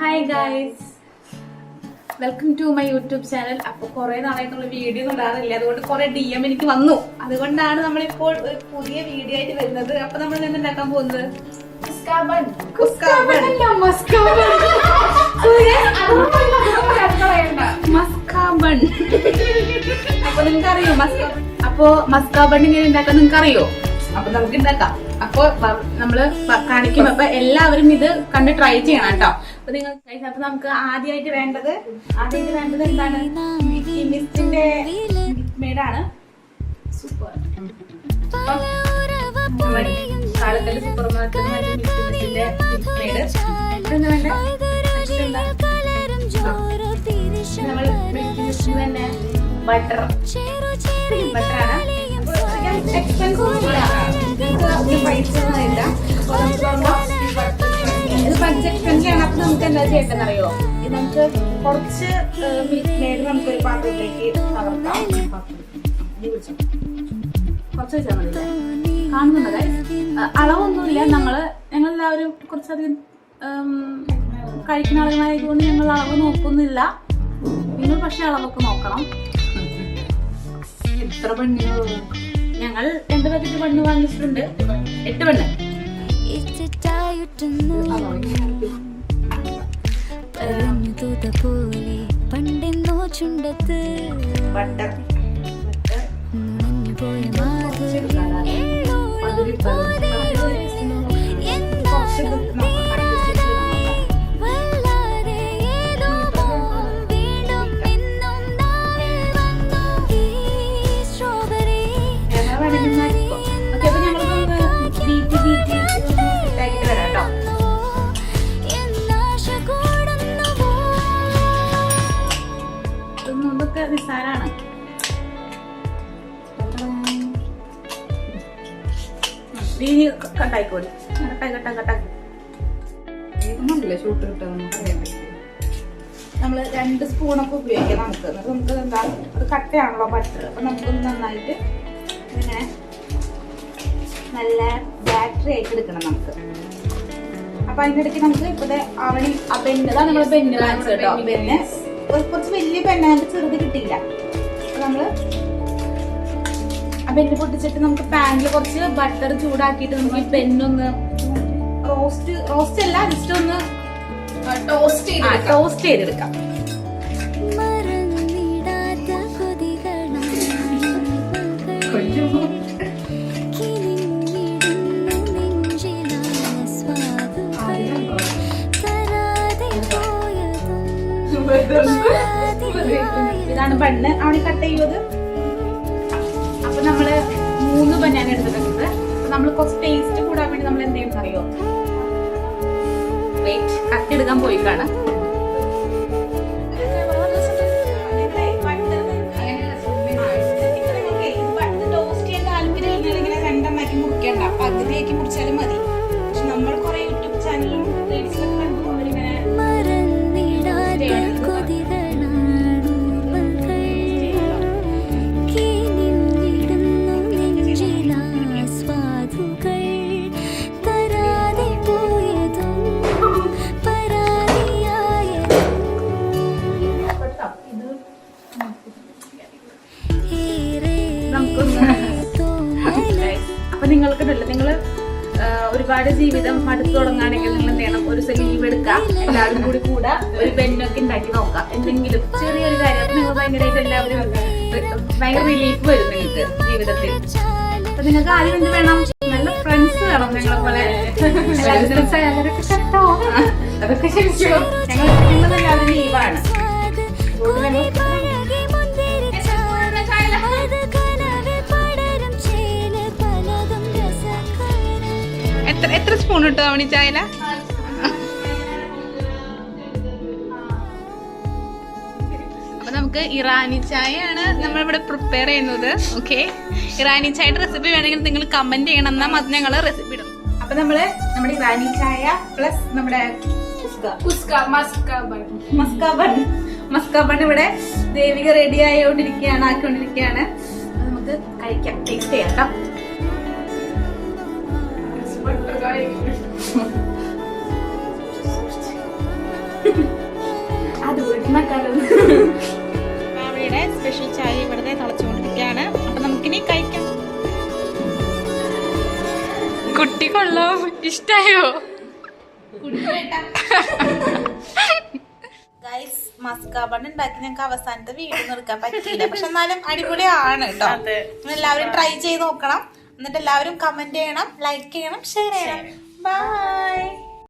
Hi guys, welcome to my YouTube channel. അപ്പോൾ കുറേ നാളായിട്ടുള്ള video ഒന്നും ഉണ്ടാകാറില്ല, അതുകൊണ്ട് കുറേ DM എനിക്ക് വന്നു. അതുകൊണ്ടാണ് നമ്മളിപ്പോൾ ഒരു പുതിയ വീഡിയോ ആയിട്ട് വരുന്നത്. അപ്പൊ നമ്മൾ ഇന്ന് ഉണ്ടാക്കാൻ പോകുന്നത് മസ്കാബൺ. അപ്പൊ നിങ്ങൾക്ക് അറിയോ മസ്കാബൺ ഇങ്ങനെ ഉണ്ടാക്കാൻ നിങ്ങൾക്ക് അറിയോ? അപ്പൊ നമുക്ക് ഉണ്ടാക്കാം. അപ്പൊ നമ്മള് കാണിക്കും. അപ്പൊ എല്ലാവരും ഇത് കണ്ട് ട്രൈ ചെയ്യണം കേട്ടോ. അപ്പൊ നിങ്ങൾ അപ്പൊ നമുക്ക് ആദ്യമായിട്ട് വേണ്ടത് എന്താണ്? മിസ്റ്റിന്റെ മേഡാണ്. സൂപ്പർ. കാലക്കല് സൂപ്പർ മാർക്കറ്റിന്റെ മിസ്റ്റിന്റെ മേഡ്. ഇതെന്താ വേണ്ടേ? നമ്മൾ തന്നെ ബട്ടറാണ്. എക്സ്പെൻസ് ഒന്നുമില്ല, പൈസ ഒന്നുമില്ല. ഇത് ബഡ്ജറ്റ് ഫ്രണ്ട്ലി ആണ്. അപ്പൊ നമുക്ക് എന്താ ചെയ്യേണ്ടതെന്നറിയോ? ഇത് നമുക്ക് കുറച്ച് മിൽക്ക് മേഡ് നമുക്കൊരു പാത്രത്തിലേക്ക് തകർക്കാം. കുറച്ച് വെച്ചാൽ മതി. കാണുന്നുണ്ട് അളവൊന്നുമില്ല. ഞങ്ങളെല്ലാവരും കുറച്ചധികം കഴിക്കുന്ന ആളുകളായതുകൊണ്ട് ഞങ്ങൾ അളവ് നോക്കുന്നില്ല. നിങ്ങൾ പക്ഷെ അളവൊക്കെ നോക്കണം. എത്ര പെണ്ണിനോ? ഞങ്ങൾ 2 പാക്കറ്റ് പെണ്ണ് വാങ്ങിച്ചിട്ടുണ്ട്. 8 പെണ്ണ്. ബട്ടർ നിസ്സാരാണ്. കട്ടായിക്കോടി കട്ടാക്കി ഷൂട്ട് കിട്ടാൻ നമ്മള് 2 സ്പൂണൊക്കെ ഉപയോഗിക്കാം. നമുക്ക് എന്താ അത് കട്ടയാണല്ലോ ബട്ടർ. അപ്പൊ നമുക്കൊന്ന് നന്നായിട്ട് ഇങ്ങനെ നല്ല ബാറ്ററി ആയിട്ട് എടുക്കണം നമുക്ക്. അപ്പൊ അതിനിടയ്ക്ക് നമുക്ക് ഇപ്പത്തെ ബെന്നതാണ് നമ്മള് ബെന്ന് വാങ്ങിച്ചത് കേട്ടോ. ബെന്ന് കുറച്ച് വലിയ പെണ്ണായിട്ട് ചെറുത് കിട്ടിയില്ല. അപ്പൊ നമ്മള് ആ ബെന്ന് പൊട്ടിച്ചിട്ട് നമുക്ക് പാനിൽ കുറച്ച് ബട്ടർ ചൂടാക്കിയിട്ട് നമുക്ക് ഈ ബെന്നൊന്ന് റോസ്റ്റ് അല്ല, ജസ്റ്റ് ഒന്ന് ടോസ്റ്റ് ചെയ്തെടുക്കാം. ഇതാണ് ബണ്ണ്. അവിടെ കട്ട് ചെയ്യുന്നത്. അപ്പൊ നമ്മള് 3 ബനാന എടുത്തിട്ടുണ്ട്. അപ്പൊ നമ്മള് കുറച്ച് ടേസ്റ്റ് കൂടാൻ വേണ്ടി നമ്മൾ എന്ത് ചെയ്യുന്ന അറിയോ? കട്ടെടുക്കാൻ പോയിക്കാണ്. ടോസ്റ്റ് ചെയ്യാൻ താല്പര്യം ഇങ്ങനെ 2 മുറിക്കണ്ട, പകുതിയാക്കി മുറിച്ചാലും മതി. പക്ഷെ നമ്മൾ കുറെ യൂട്യൂബ് ചാനലിലും റീൽസിലൊക്കെ കണ്ടു അവരിങ്ങനെ നിങ്ങള് ഒരുപാട് ജീവിതം മടുത്തു തുടങ്ങുകയാണെങ്കിൽ നിങ്ങൾ എന്ത് ചെയ്യണം? ഒരു ലീവ് എടുക്കാം, എല്ലാവരും കൂടെ ഒരു ബെന്നൊക്കെ ഉണ്ടാക്കി നോക്കാം. എന്തെങ്കിലും ചെറിയൊരു കാര്യം നിങ്ങൾ ഭയങ്കരമായിട്ട് എല്ലാവരും ഭയങ്കര റിലീഫ് വരും നിങ്ങൾക്ക് ജീവിതത്തിൽ. അപ്പൊ നിങ്ങൾക്ക് ആദ്യം എന്ത് വേണം? നല്ല ഫ്രണ്ട്സ് വേണം. നിങ്ങളെ പോലെ അതൊക്കെ ശരിക്കും ഞങ്ങളെല്ലാവരും ലീവാണ്. എത്ര സ്പൂൺ ഇട്ടു അവണി ചായല? അപ്പൊ നമുക്ക് ഇറാനി ചായയാണ് നമ്മളിവിടെ പ്രിപ്പയർ ചെയ്യുന്നത്. ഓക്കെ, ഇറാനി ചായയുടെ റെസിപ്പി വേണമെങ്കിൽ നിങ്ങൾ കമന്റ് ചെയ്യണം, എന്നാൽ അത് ഞങ്ങൾ റെസിപ്പി ഇടും. അപ്പൊ നമ്മുടെ ഇറാനി ചായ പ്ലസ് നമ്മുടെ മസ്കാബൺ ഇവിടെ ദേവിക റെഡി ആക്കിക്കൊണ്ടിരിക്കുകയാണ്. നമുക്ക് കഴിക്കാം, ടേസ്റ്റ് ചെയ്യാം കേട്ടോ. ഇഷ്ടായോ? ഗൈസ് മസ്കാ ബൺ ഉണ്ടാക്കി ഞങ്ങൾക്ക് അവസാനത്തെ വീഡിയോ നിർക്കാൻ പറ്റിയില്ല. പക്ഷെ എന്നാലും അടിപൊളിയാണ് കേട്ടോ. എല്ലാവരും ട്രൈ ചെയ്ത് നോക്കണം. എന്നിട്ട് എല്ലാവരും കമന്റ് ചെയ്യണം, ലൈക്ക് ചെയ്യണം, ഷെയർ ചെയ്യണം. ബൈ.